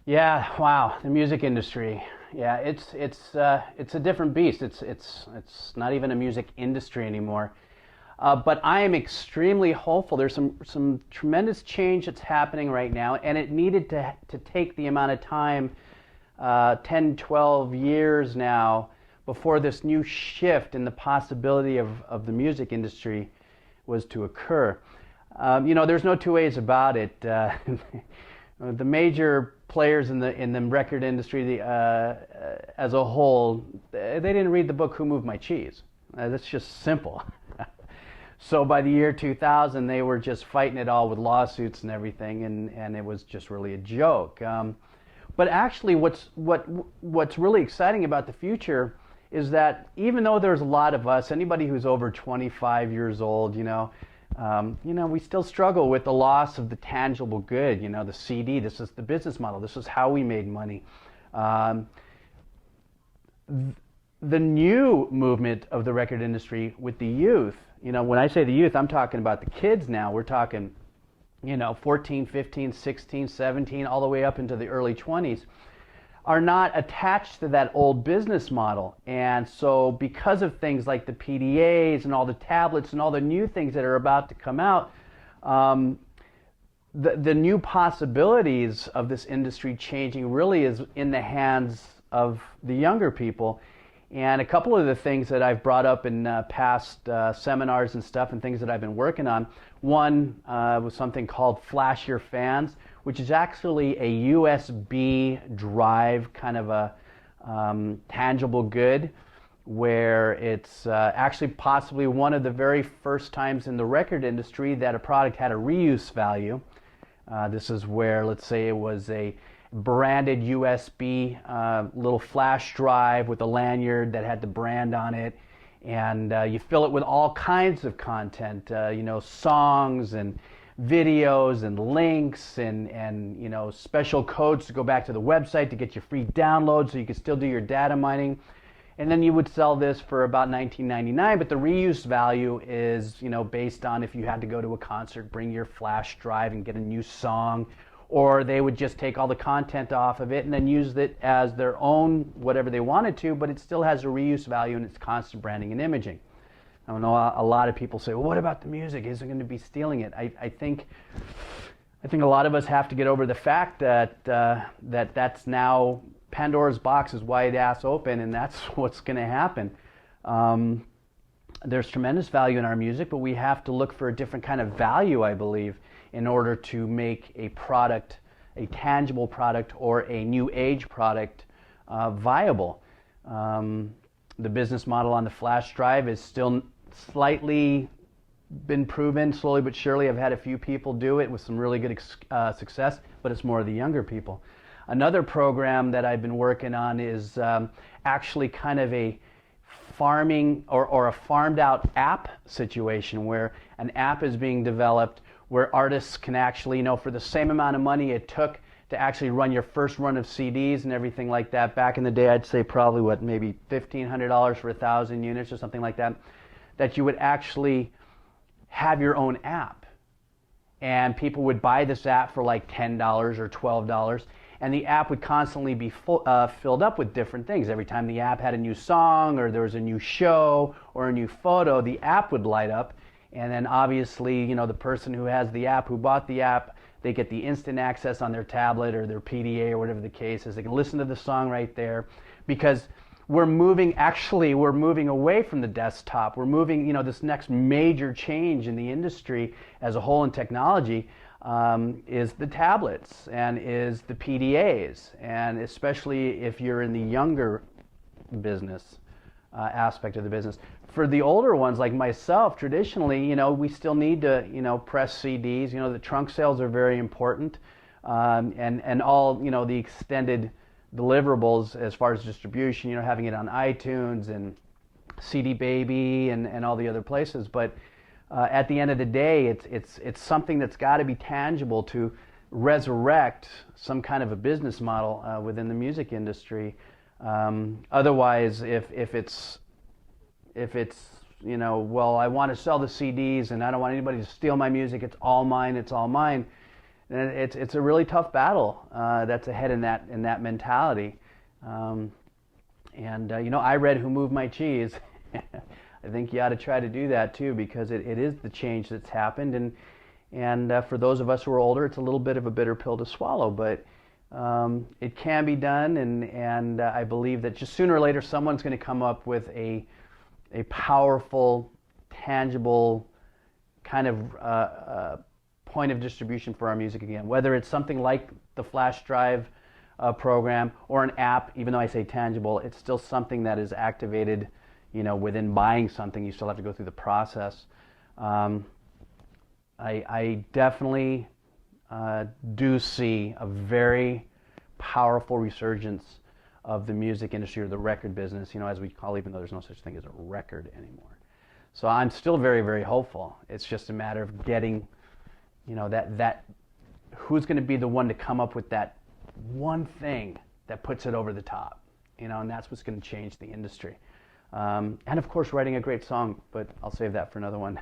Yeah, wow, the music industry. Yeah, it's a different beast. It's not even a music industry anymore. But I am extremely hopeful. There's some tremendous change that's happening right now, and it needed to take the amount of time, 10, 12 years now, before this new shift in the possibility of the music industry was to occur. There's no two ways about it. The major players in the record industry as a whole, they didn't read the book Who Moved My Cheese. That's just simple. So by the year 2000, they were just fighting it all with lawsuits and everything, and it was just really a joke. But actually, what's really exciting about the future is that even though there's a lot of us, anybody who's over 25 years old, we still struggle with the loss of the tangible good. The CD. This is the business model. This is how we made money. Um, the new movement of the record industry with the youth. When I say the youth, I'm talking about the kids now. We're talking, 14, 15, 16, 17, all the way up into the early 20s, are not attached to that old business model. And so because of things like the PDAs and all the tablets and all the new things that are about to come out, the new possibilities of this industry changing really is in the hands of the younger people. And a couple of the things that I've brought up in past seminars and stuff and things that I've been working on, one was something called Flash Your Fans, which is actually a USB drive, kind of a tangible good, where it's actually possibly one of the very first times in the record industry that a product had a reuse value. This is where, let's say it was a branded USB little flash drive with a lanyard that had the brand on it, and you fill it with all kinds of content, songs and videos and links and special codes to go back to the website to get your free download so you can still do your data mining. And then you would sell this for about $19.99, but the reuse value is, based on if you had to go to a concert, bring your flash drive and get a new song, or they would just take all the content off of it and then use it as their own, whatever they wanted to, but it still has a reuse value and it's constant branding and imaging. I know a lot of people say, well, what about the music? Is it going to be stealing it? I think a lot of us have to get over the fact that that's now Pandora's box is wide ass open, and that's what's going to happen. There's tremendous value in our music, but we have to look for a different kind of value, I believe, in order to make a product, a tangible product or a new age product viable. The business model on the flash drive is still slightly been proven, slowly but surely. I've had a few people do it with some really good success, but it's more of the younger people. Another program that I've been working on is actually kind of a farming or a farmed out app situation where an app is being developed where artists can actually, for the same amount of money it took to actually run your first run of CDs and everything like that. Back in the day, I'd say probably maybe $1,500 for 1,000 units or something like that, that you would actually have your own app. And people would buy this app for like $10 or $12, and the app would constantly be filled up with different things. Every time the app had a new song or there was a new show or a new photo, the app would light up. And then obviously, the person who has the app, who bought the app, they get the instant access on their tablet or their PDA or whatever the case is. They can listen to the song right there, because we're moving away from the desktop. We're moving, this next major change in the industry as a whole in technology is the tablets and is the PDAs, and especially if you're in the younger business aspect of the business. For the older ones like myself, traditionally, we still need to, press CDs. The trunk sales are very important, and all, the extended deliverables as far as distribution, having it on iTunes and CD Baby and all the other places. But at the end of the day, it's something that's got to be tangible to resurrect some kind of a business model within the music industry. Otherwise, if it's well, I want to sell the CDs and I don't want anybody to steal my music, it's all mine, And it's a really tough battle that's ahead in that mentality. You know, I read Who Moved My Cheese. I think you ought to try to do that too, because it is the change that's happened, and for those of us who are older, it's a little bit of a bitter pill to swallow, but it can be done, and I believe that just sooner or later someone's going to come up with a powerful, tangible kind of point of distribution for our music again, whether it's something like the flash drive program or an app. Even though I say tangible, it's still something that is activated, you know, within buying something. You still have to go through the process. I definitely do see a very powerful resurgence of the music industry or the record business, you know, as we call, even though there's no such thing as a record anymore. So I'm still very, very hopeful. It's just a matter of getting, you know, that who's going to be the one to come up with that one thing that puts it over the top, you know, and that's what's going to change the industry. And of course, writing a great song, but I'll save that for another one.